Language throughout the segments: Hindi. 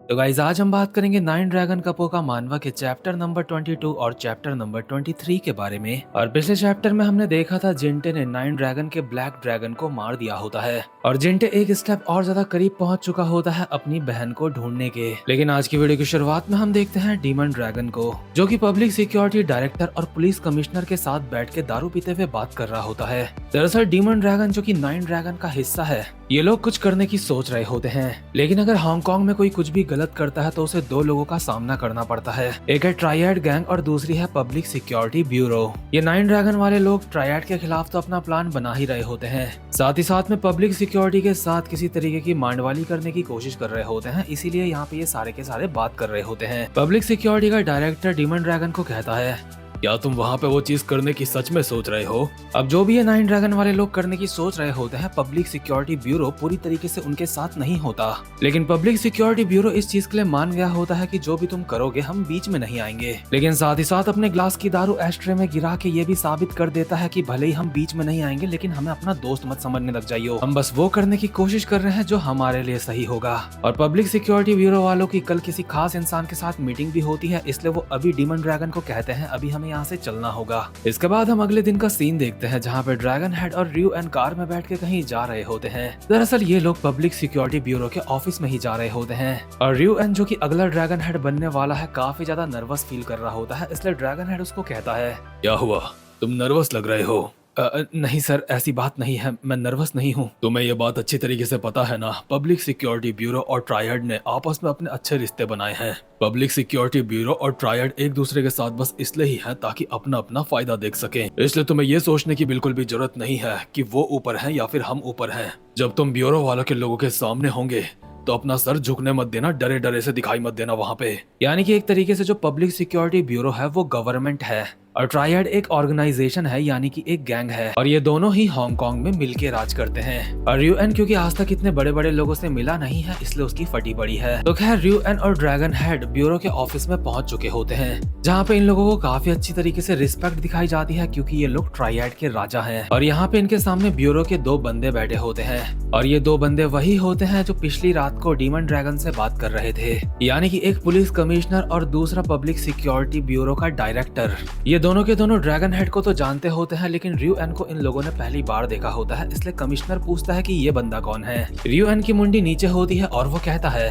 तो गाइज आज हम बात करेंगे नाइन ड्रैगन कपो का मानवा के चैप्टर नंबर 22 और चैप्टर नंबर 23 के बारे में। और पिछले चैप्टर में हमने देखा था जिंटे ने नाइन ड्रैगन के ब्लैक ड्रैगन को मार दिया होता है और जिंटे एक स्टेप और ज्यादा करीब पहुंच चुका होता है अपनी बहन को ढूंढने के। लेकिन आज की वीडियो की शुरुआत में हम देखते हैं डीमन ड्रैगन को, जो कि पब्लिक सिक्योरिटी डायरेक्टर और पुलिस कमिश्नर के साथ बैठ के दारू पीते हुए बात कर रहा होता है। दरअसल डीमन ड्रैगन, जो कि नाइन ड्रैगन का हिस्सा है, ये लोग कुछ करने की सोच रहे होते हैं, लेकिन अगर हांगकांग में कोई कुछ भी गलत करता है तो उसे दो लोगों का सामना करना पड़ता है। एक है ट्रायड गैंग और दूसरी है पब्लिक सिक्योरिटी ब्यूरो। ये नाइन ड्रैगन वाले लोग ट्रायड के खिलाफ तो अपना प्लान बना ही रहे होते हैं, साथ ही साथ में पब्लिक सिक्योरिटी के साथ किसी तरीके की मांडवाली करने की कोशिश कर रहे होते हैं, इसीलिए यहाँ पे ये सारे के सारे बात कर रहे होते हैं। पब्लिक सिक्योरिटी का डायरेक्टर डीमन ड्रैगन को कहता है, क्या तुम वहाँ पे वो चीज करने की सच में सोच रहे हो? अब जो भी ये नाइन ड्रैगन वाले लोग करने की सोच रहे होते हैं, पब्लिक सिक्योरिटी ब्यूरो पूरी तरीके से उनके साथ नहीं होता। लेकिन पब्लिक सिक्योरिटी ब्यूरो इस चीज के लिए मान गया होता है कि जो भी तुम करोगे हम बीच में नहीं आएंगे। लेकिन साथ ही साथ अपने ग्लास की दारू एस्ट्रे में गिरा के ये भी साबित कर देता है कि भले ही हम बीच में नहीं आएंगे, लेकिन हमें अपना दोस्त मत समझने लग जाइयो, हम बस वो करने की कोशिश कर रहे हैं जो हमारे लिए सही होगा। और पब्लिक सिक्योरिटी ब्यूरो वालों की कल किसी खास इंसान के साथ मीटिंग भी होती है, इसलिए वो अभी डीमन ड्रैगन को कहते हैं अभी हमें यहाँ से चलना होगा। इसके बाद हम अगले दिन का सीन देखते हैं, जहाँ पे ड्रैगन हेड और रियो एन कार में बैठ के कहीं जा रहे होते हैं। दरअसल ये लोग पब्लिक सिक्योरिटी ब्यूरो के ऑफिस में ही जा रहे होते हैं और रियो एन, जो कि अगला ड्रैगन हेड बनने वाला है, काफी ज्यादा नर्वस फील कर रहा होता है। इसलिए ड्रैगन हेड उसको कहता है, क्या हुआ, तुम नर्वस लग रहे हो? नहीं सर, ऐसी बात नहीं है, मैं नर्वस नहीं हूँ। तुम्हें ये बात अच्छी तरीके से पता है ना, पब्लिक सिक्योरिटी ब्यूरो और ट्रायड ने आपस में अपने अच्छे रिश्ते बनाए हैं। पब्लिक सिक्योरिटी ब्यूरो और ट्रायड एक दूसरे के साथ बस इसलिए ही है ताकि अपना अपना फायदा देख सकें। इसलिए तुम्हें ये सोचने की बिल्कुल भी जरूरत नहीं है कि वो ऊपर है या फिर हम ऊपर हैं। जब तुम ब्यूरो वालों के लोगों के सामने होंगे तो अपना सर झुकने मत देना, डरे डरे से दिखाई मत देना वहाँ पे। यानी कि एक तरीके से जो पब्लिक सिक्योरिटी ब्यूरो है वो गवर्नमेंट है और ट्रायड एक ऑर्गेनाइजेशन है, यानी कि एक गैंग है, और ये दोनों ही हांगकांग में मिलके राज करते हैं। और रियो एन क्योंकि आज तक इतने बड़े बड़े लोगों से मिला नहीं है, इसलिए उसकी फटी पड़ी है। तो खैर रियो एन और ड्रैगन हेड ब्यूरो के ऑफिस में पहुंच चुके होते हैं, जहाँ पे इन लोगों को काफी अच्छी तरीके से रिस्पेक्ट दिखाई जाती है, क्योंकि ये लोग ट्रायड के राजा हैं। और यहाँ पे इनके सामने ब्यूरो के दो बंदे बैठे होते हैं, और ये दो बंदे वही होते हैं जो पिछली रात को डीमन ड्रैगन से बात कर रहे थे, यानी कि एक पुलिस कमिश्नर और दूसरा पब्लिक सिक्योरिटी ब्यूरो का डायरेक्टर। ये दोनों के दोनों ड्रैगन हेड को तो जानते होते हैं, लेकिन रियो एन को इन लोगों ने पहली बार देखा होता है, इसलिए कमिश्नर पूछता है कि ये बंदा कौन है। रियो एन की मुंडी नीचे होती है और वो कहता है,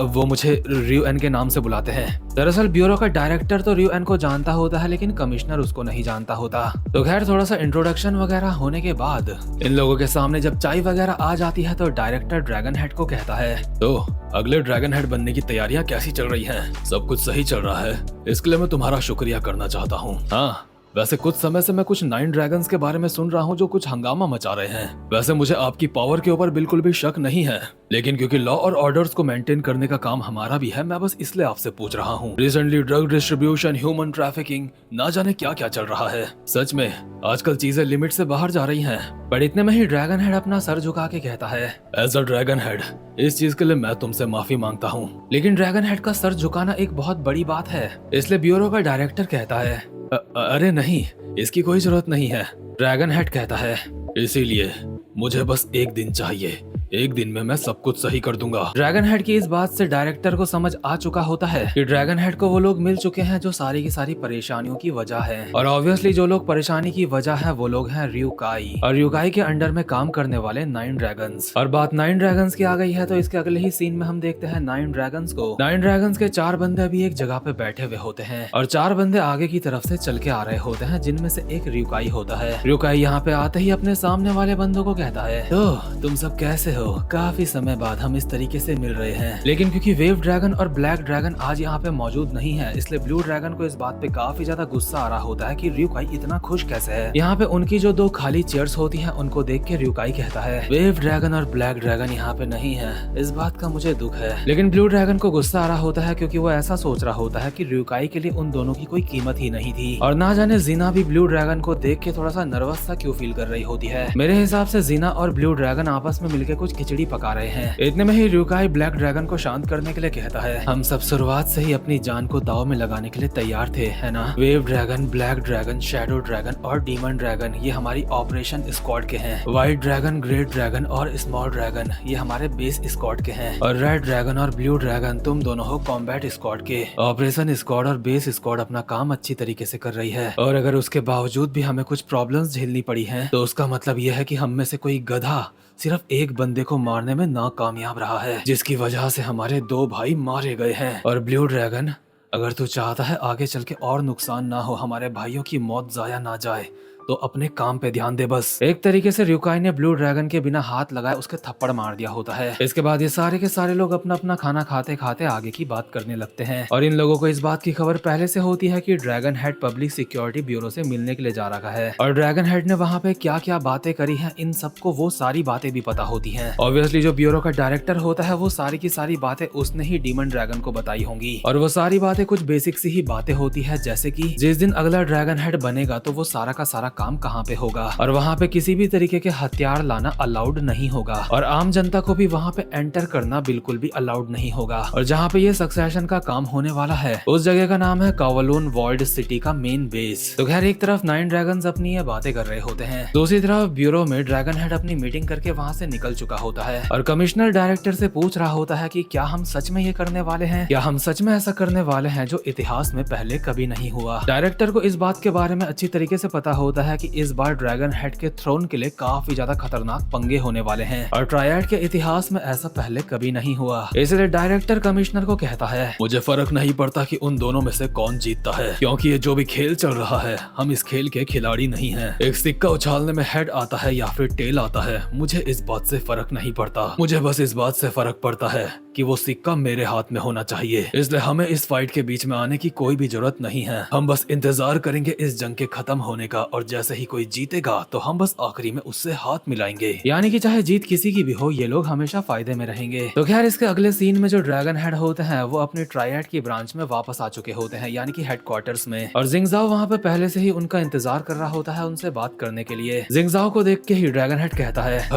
वो मुझे रियो एन के नाम से बुलाते हैं। दरअसल ब्यूरो का डायरेक्टर तो रियो एन को जानता होता है, लेकिन कमिश्नर उसको नहीं जानता होता। तो खैर थोड़ा सा इंट्रोडक्शन वगैरह होने के बाद इन लोगों के सामने जब चाय वगैरह आ जाती है तो डायरेक्टर ड्रैगन हेड को कहता है, तो अगले ड्रैगन हेड बनने की तैयारियां कैसी चल रही हैं? सब कुछ सही चल रहा है, इसके लिए मैं तुम्हारा शुक्रिया करना चाहता हूँ। हाँ, वैसे कुछ समय से मैं कुछ नाइन ड्रैगन्स के बारे में सुन रहा हूँ जो कुछ हंगामा मचा रहे हैं। वैसे मुझे आपकी पावर के ऊपर बिल्कुल भी शक नहीं है, लेकिन क्योंकि लॉ और ऑर्डर्स को मेंटेन करने का काम हमारा भी है, मैं बस इसलिए आपसे पूछ रहा हूँ। Recently drug distribution, human trafficking, ना जाने क्या क्या चल रहा है। सच में आजकल चीजें लिमिट से बाहर जा रही हैं। पर इतने में ही ड्रैगन हेड अपना सर झुका के कहता है, एज अ ड्रैगन हेड, इस चीज के लिए मैं तुमसे माफी मांगता हूँ। लेकिन ड्रैगन हेड का सर झुकाना एक बहुत बड़ी बात है, इसलिए ब्यूरो का डायरेक्टर कहता है, अरे नहीं, इसकी कोई जरूरत नहीं है। ड्रैगन हेड कहता है, इसीलिए मुझे बस एक दिन चाहिए, एक दिन में मैं सब कुछ सही कर दूंगा। ड्रैगन हेड की इस बात से डायरेक्टर को समझ आ चुका होता है कि ड्रैगन हेड को वो लोग मिल चुके हैं जो सारी की सारी परेशानियों की वजह है, और ऑब्वियसली जो लोग परेशानी की वजह है वो लोग हैं रियुकाई, और रियुकाई के अंडर में काम करने वाले नाइन ड्रैगन्स। और बात नाइन ड्रैगन्स की आ गई है तो इसके अगले ही सीन में हम देखते हैं नाइन ड्रैगन्स को। नाइन ड्रैगन्स के चार बंदे अभी एक जगह पे बैठे हुए होते हैं, और चार बंदे आगे की तरफ से चल के आ रहे होते हैं, जिनमें से एक रियुकाई होता है। रियुकाई यहाँ पे आते ही अपने सामने वाले बंदों को कहता है, तो तुम सब कैसे हो? काफी समय बाद हम इस तरीके से मिल रहे हैं। लेकिन क्योंकि वेव ड्रैगन और ब्लैक ड्रैगन आज यहाँ पे मौजूद नहीं है, इसलिए ब्लू ड्रैगन को इस बात पे काफी ज्यादा गुस्सा आ रहा होता है कि रियुकाई इतना खुश कैसे है। यहाँ पे उनकी जो दो खाली चेयर्स होती हैं उनको देख के रियुकाई कहता है, वेव ड्रैगन और ब्लैक ड्रैगन यहाँ पे नहीं है, इस बात का मुझे दुख है। लेकिन ब्लू ड्रैगन को गुस्सा आ रहा होता है, क्योंकि वो ऐसा सोच रहा होता है कि रियुकाई के लिए उन दोनों की कोई कीमत ही नहीं थी। और ना जाने जीना भी ब्लू ड्रैगन को देख के थोड़ा सा नर्वस सा क्यों फील कर रही होती है। मेरे हिसाब से जीना और ब्लू ड्रैगन आपस में मिलकर कुछ खिचड़ी पका रहे हैं। इतने में ही र्यूकाई ब्लैक ड्रैगन को शांत करने के लिए कहता है, हम सब शुरुआत से ही अपनी जान को दाव में लगाने के लिए तैयार थे, है ना? Wave dragon, black dragon, shadow dragon और डीमन ड्रैगन ये हमारी ऑपरेशन स्क्वाड के हैं। व्हाइट ड्रैगन, ग्रेट ड्रैगन और स्मॉल ड्रैगन ये हमारे बेस स्क्वाड के हैं। और रेड ड्रैगन और ब्लू ड्रैगन तुम दोनों हो कॉम्बैट स्क्वाड के। ऑपरेशन स्क्वाड और बेस स्क्वाड अपना काम अच्छी तरीके से कर रही है, और अगर उसके बावजूद भी हमें कुछ प्रॉब्लम्स झेलनी पड़ी हैं, तो उसका मतलब यह है कि हम में से कोई गधा सिर्फ एक बंदे को मारने में नाकामयाब रहा है, जिसकी वजह से हमारे 2 भाई मारे गए हैं। और ब्लू ड्रैगन, अगर तू चाहता है आगे चल के और नुकसान ना हो, हमारे भाइयों की मौत जाया ना जाए, तो अपने काम पे ध्यान दे बस। एक तरीके से र्यूकाई ने ब्लू ड्रैगन के बिना हाथ लगाए उसके थप्पड़ मार दिया होता है। इसके बाद ये सारे के सारे लोग अपना अपना खाना खाते खाते आगे की बात करने लगते हैं, और इन लोगों को इस बात की खबर पहले से होती है कि dragon head public security bureau से मिलने के लिए जा रहा है, और ड्रैगन हेड ने वहाँ पे क्या क्या बातें करी है, इन सबको वो सारी बातें भी पता होती है। ऑब्वियसली जो ब्यूरो का डायरेक्टर होता है वो सारी की सारी बातें उसने ही डीमन ड्रैगन को बताई होंगी, और वो सारी बातें कुछ बेसिक सी ही बातें होती है, जैसे की जिस दिन अगला ड्रैगन हेड बनेगा तो वो सारा का सारा काम कहाँ पे होगा, और वहाँ पे किसी भी तरीके के हथियार लाना अलाउड नहीं होगा, और आम जनता को भी वहाँ पे एंटर करना बिल्कुल भी अलाउड नहीं होगा। और जहाँ पे ये सक्सेशन का काम होने वाला है उस जगह का नाम है कावलोन वॉल्ड सिटी का मेन बेस। तो खैर एक तरफ 9 ड्रैगन्स अपनी ये बातें कर रहे होते हैं, दूसरी तरफ ब्यूरो में ड्रैगन हेड अपनी मीटिंग करके वहाँ से निकल चुका होता है, और कमिश्नर डायरेक्टर से पूछ रहा होता है कि क्या हम सच में ये करने वाले हैं, क्या हम सच में ऐसा करने वाले हैं जो इतिहास में पहले कभी नहीं हुआ। डायरेक्टर को इस बात के बारे में अच्छी तरीके से पता होता है कि इस बार ड्रैगन हेड के थ्रोन के लिए काफी ज्यादा खतरनाक पंगे होने वाले हैं, और ट्रायड के इतिहास में ऐसा पहले कभी नहीं हुआ। इसलिए डायरेक्टर कमिश्नर को कहता है, मुझे फर्क नहीं पड़ता कि उन दोनों में से कौन जीतता है, क्योंकि ये जो भी खेल चल रहा है हम इस खेल के खिलाड़ी नहीं हैं। एक सिक्का उछालने में हेड आता है या फिर टेल आता है, मुझे इस बात से फर्क नहीं पड़ता। मुझे बस इस बात से फर्क पड़ता है कि वो सिक्का मेरे हाथ में होना चाहिए, इसलिए हमें इस फाइट के बीच में आने की कोई भी जरूरत नहीं है। हम बस इंतजार करेंगे इस जंग के खत्म होने का, और जैसे ही कोई जीतेगा तो हम बस आखिरी में उससे हाथ मिलाएंगे। यानी कि चाहे जीत किसी की भी हो, ये लोग हमेशा फायदे में रहेंगे। तो खैर इसके अगले सीन में जो ड्रैगन हेड होते हैं वो अपने ट्रायड की ब्रांच में वापस आ चुके होते हैं, यानी कि हेडक्वार्टर्स में, और जिंगजाओ वहाँ पे पहले से ही उनका इंतजार कर रहा होता है उनसे बात करने के लिए। जिंगजाओ को देख के ही ड्रैगन हेड कहता है,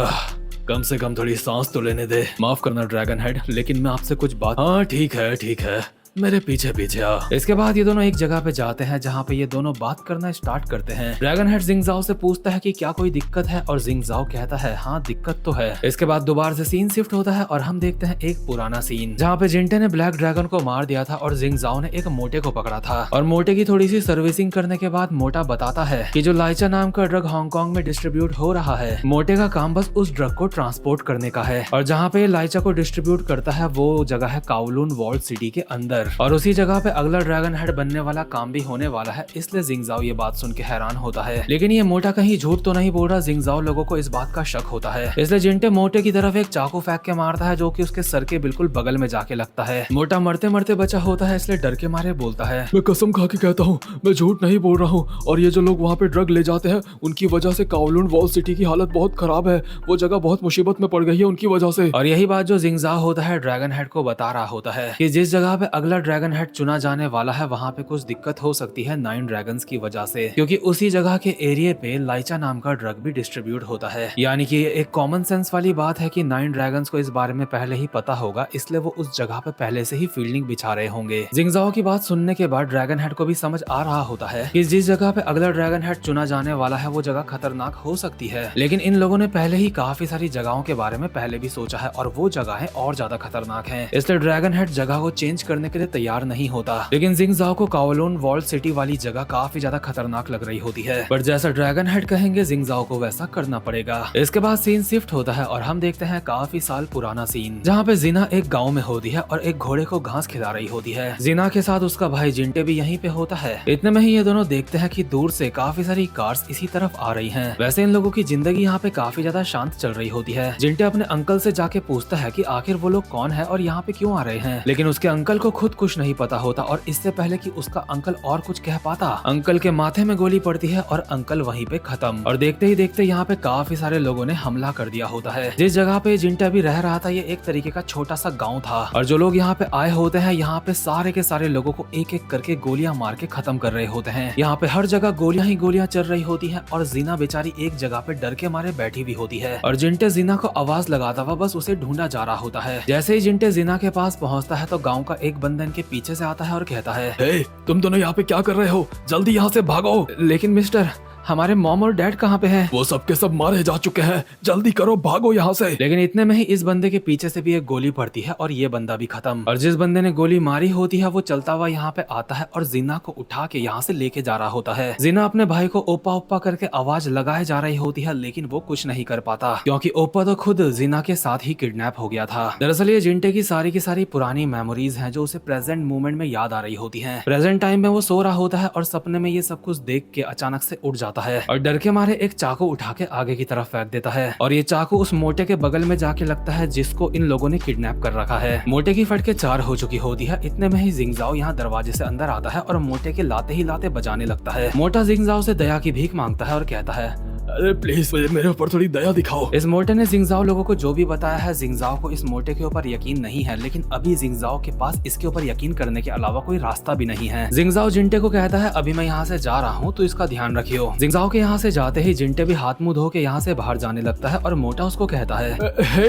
कम से कम थोड़ी सांस तो लेने दे। माफ करना ड्रैगन हेड, लेकिन मैं आपसे कुछ बात। हाँ ठीक है ठीक है, मेरे पीछे पीछे आ। इसके बाद ये दोनों एक जगह पे जाते हैं जहाँ पे ये दोनों बात करना स्टार्ट करते हैं। ड्रैगन हेड जिंगजाओ से पूछता है कि क्या कोई दिक्कत है, और जिंगजाओ कहता है हाँ दिक्कत तो है। इसके बाद दोबारा से सीन शिफ्ट होता है और हम देखते हैं एक पुराना सीन जहाँ पे जिंटे ने ब्लैक ड्रैगन को मार दिया था और जिंगजाओ ने एक मोटे को पकड़ा था, और मोटे की थोड़ी सी सर्विसिंग करने के बाद मोटा बताता है कि जो लाइचा नाम का ड्रग हांगकांग में डिस्ट्रीब्यूट हो रहा है, मोटे का काम बस उस ड्रग को ट्रांसपोर्ट करने का है, और जहाँ पे लाइचा को डिस्ट्रीब्यूट करता है वो जगह है कावलून वॉल्ड सिटी के अंदर, और उसी जगह पे अगला ड्रैगन हेड बनने वाला काम भी होने वाला है। इसलिए जिंगजाओ ये बात सुन के हैरान होता है, लेकिन ये मोटा कहीं झूठ तो नहीं बोल रहा। जिंगजाओ लोगों को इस बात का शक होता है, इसलिए जिंटे मोटे की तरफ एक चाकू फेंक के मारता है जो कि उसके सर के बिल्कुल बगल में जाके लगता है। मोटा मरते मरते बचा होता है, इसलिए डर के मारे बोलता है, मैं कसम खा के कहता हूँ मैं झूठ नहीं बोल रहा हूँ, और ये जो लोग वहाँ पे ड्रग ले जाते हैं उनकी वजह से कावलून वॉल सिटी की हालत बहुत खराब है, वो जगह बहुत मुसीबत में पड़ गई है उनकी वजह से। और यही बात जो जिंगजाओ होता है ड्रैगन हेड को बता रहा होता है कि जिस जगह पे अगला ड्रैगन हेड चुना जाने वाला है वहाँ पे कुछ दिक्कत हो सकती है 9 ड्रैगन्स की वजह से, क्योंकि उसी जगह के एरिया पे लाइचा नाम का ड्रग भी डिस्ट्रीब्यूट होता है। यानी कि ये एक कॉमन सेंस वाली बात है कि 9 ड्रैगन्स को इस बारे में पहले ही पता होगा, इसलिए वो उस जगह पे पहले से ही फील्डिंग बिछा रहे होंगे। जिंगजाओ की बात सुनने के बाद ड्रैगन हेड को भी समझ आ रहा होता है कि जिस जगह पे अगला ड्रैगन हेड चुना जाने वाला है वो जगह खतरनाक हो सकती है, लेकिन इन लोगों ने पहले ही काफी सारी जगहों के बारे में पहले भी सोचा है और वो जगह और ज्यादा खतरनाक है, इसलिए ड्रैगन हेड जगह को चेंज करने के लिए तैयार नहीं होता। लेकिन जिंगजाओ को कावलून वॉल्ड सिटी वाली जगह काफी ज्यादा खतरनाक लग रही होती है, पर जैसा ड्रैगन हेड कहेंगे जिंगजाओ को वैसा करना पड़ेगा। इसके बाद सीन शिफ्ट होता है और हम देखते हैं काफी साल पुराना सीन जहाँ पे जिना एक गांव में होती है और एक घोड़े को घास खिला रही होती है। जिना के साथ उसका भाई जिंटे भी यहीं पे होता है। इतने में ही ये दोनों देखते हैं कि दूर से काफी सारी कार्स इसी तरफ आ रही हैं। वैसे इन लोगों की जिंदगी यहाँ पे काफी ज्यादा शांत चल रही होती है। जिंटे अपने अंकल से जाके पूछता है कि आखिर वो लोग कौन है और यहाँ पे क्यों आ रहे हैं, लेकिन उसके अंकल को खुद खुद कुछ नहीं पता होता और इससे पहले कि उसका अंकल और कुछ कह पाता, अंकल के माथे में गोली पड़ती है और अंकल वहीं पे खत्म। और देखते ही देखते यहाँ पे काफी सारे लोगों ने हमला कर दिया होता है। जिस जगह पे जिंटा भी रह रहा था ये एक तरीके का छोटा सा गाँव था और जो लोग यहाँ पे आए होते हैं यहाँ पे सारे के सारे लोगों को एक एक करके गोलियां मार के खत्म कर रहे होते हैं। यहाँ पे हर जगह गोलियां ही गोलियां चल रही होती हैं और जीना बेचारी एक जगह पे डर के मारे बैठी हुई होती है और जिंटे जीना को आवाज लगाता हुआ बस उसे ढूंढा जा रहा होता है। जैसे ही जिंटे जीना के पास पहुंचता है तो गांव का एक बंदा इनके पीछे से आता है और कहता है, हे, तुम दोनों यहाँ पे क्या कर रहे हो? जल्दी यहाँ से भागो। लेकिन मिस्टर, हमारे मॉम और डैड कहाँ पे हैं? वो सब के सब मारे जा चुके हैं, जल्दी करो, भागो यहाँ से। लेकिन इतने में ही इस बंदे के पीछे से भी एक गोली पड़ती है और ये बंदा भी खत्म। और जिस बंदे ने गोली मारी होती है वो चलता हुआ यहाँ पे आता है और जीना को उठा के यहाँ से लेके जा रहा होता है। जीना अपने भाई को ओपा ओपा करके आवाज लगाए जा रही होती है लेकिन वो कुछ नहीं कर पाता क्योंकि ओपा तो खुद जीना के साथ ही किडनैप हो गया था। दरअसल ये जिंटे की सारी पुरानी मेमोरीज हैं जो उसे प्रेजेंट मोमेंट में याद आ रही होती हैं। प्रेजेंट टाइम में वो सो रहा होता है और सपने में ये सब कुछ देख के अचानक से उठ जाता है और डर के मारे एक चाकू उठा के आगे की तरफ फेंक देता है और ये चाकू उस मोटे के बगल में जाके लगता है जिसको इन लोगों ने किडनैप कर रखा है। मोटे की फटके 4 हो चुकी होती है। इतने में ही जिंगजाओ यहाँ दरवाजे से अंदर आता है और मोटे के लाते ही लाते बजाने लगता है। मोटा जिंगजाओ से दया की भीख मांगता है और कहता है, अरे प्लीज मेरे ऊपर थोड़ी दया दिखाओ। इस मोटे ने जिंगजाओ लोगों को जो भी बताया है, जिंगजाओ को इस मोटे के ऊपर यकीन नहीं है लेकिन अभी जिंगजाओ के पास इसके ऊपर यकीन करने के अलावा कोई रास्ता भी नहीं है। जिंगजाओ जिंटे को कहता है, अभी मैं यहाँ से जा रहा हूँ तो इसका ध्यान रखियो। जिंगजाओ के यहाँ से जाते ही जिंटे भी हाथ मुंह धो के यहाँ से बाहर जाने लगता है और मोटा उसको कहता है, हे,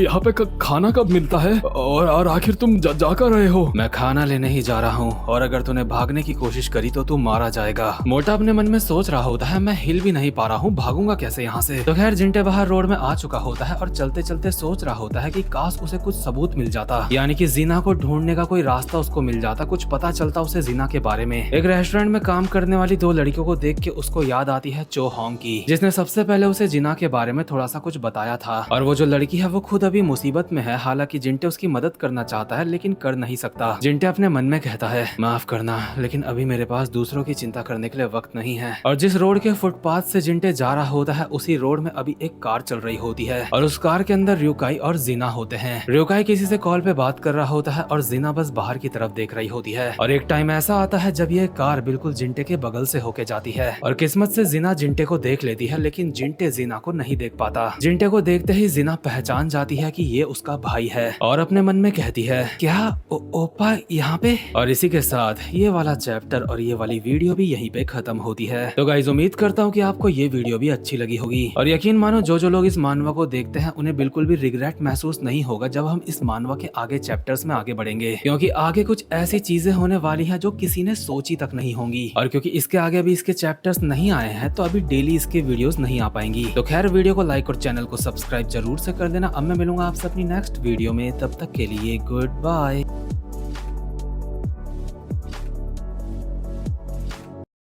यहाँ पे खाना कब मिलता है और आखिर तुम जा कर रहे हो? मैं खाना लेने ही जा रहा हूँ और अगर तूने भागने की कोशिश करी तो तू मारा जाएगा। मोटा अपने मन में सोच रहा होता है, मैं हिल भी नहीं पा रहा हूँ, भागूंगा कैसे यहाँ से। तो खैर जिंटे बाहर रोड में आ चुका होता है और चलते चलते सोच रहा होता है कि काश उसे कुछ सबूत मिल जाता, यानी कि जीना को ढूंढने का कोई रास्ता उसको मिल जाता, कुछ पता चलता उसे जीना के बारे में। एक रेस्टोरेंट में काम करने वाली 2 लड़कियों को देख के उसको याद आती है चो होंग की, जिसने सबसे पहले उसे जीना के बारे में थोड़ा सा कुछ बताया था। और वो जो लड़की है वो खुद अभी मुसीबत में है। हालांकि जिंटे उसकी मदद करना चाहता है लेकिन कर नहीं सकता। जिंटे अपने मन में कहता है, माफ करना लेकिन अभी मेरे पास दूसरों की चिंता करने के लिए वक्त नहीं है। और जिस रोड के फुटपाथ से जिंटे जा रहा होता है उसी रोड में अभी एक कार चल रही होती है और उस कार के अंदर र्यूकाई और जीना होते हैं। र्यूकाई किसी से कॉल पे बात कर रहा होता है और जीना बस बाहर की तरफ देख रही होती है। और एक टाइम ऐसा आता है जब ये कार बिल्कुल जिंटे के बगल से होके जाती है और किस्मत से जीना जिंटे को देख लेती है लेकिन जिंटे जीना को नहीं देख पाता। जिंटे को देखते ही जीना पहचान जाती है कि ये उसका भाई है और अपने मन में कहती है, क्या ओपा यहाँ पे? और इसी के साथ ये वाला चैप्टर और ये वाली वीडियो भी यहीं पे खत्म होती है। तो गाइस उम्मीद करता हूँ कि आपको ये वीडियो भी अच्छी लगी होगी और यकीन मानो जो लोग इस मानवा को देखते हैं उन्हें बिल्कुल भी रिग्रेट महसूस नहीं होगा जब हम इस मानवा के आगे चैप्टर्स में आगे बढ़ेंगे, क्योंकि आगे कुछ ऐसी चीजें होने वाली हैं जो किसी ने सोची तक नहीं होंगी। और क्योंकि इसके आगे अभी इसके चैप्टर्स नहीं आए हैं तो अभी डेली इसके वीडियोस नहीं आ पाएंगी। तो खैर वीडियो को लाइक और चैनल को सब्सक्राइब जरूर से कर देना। अब मैं मिलूंगा आपसे अपनी नेक्स्ट वीडियो में, तब तक के लिए गुड बाय।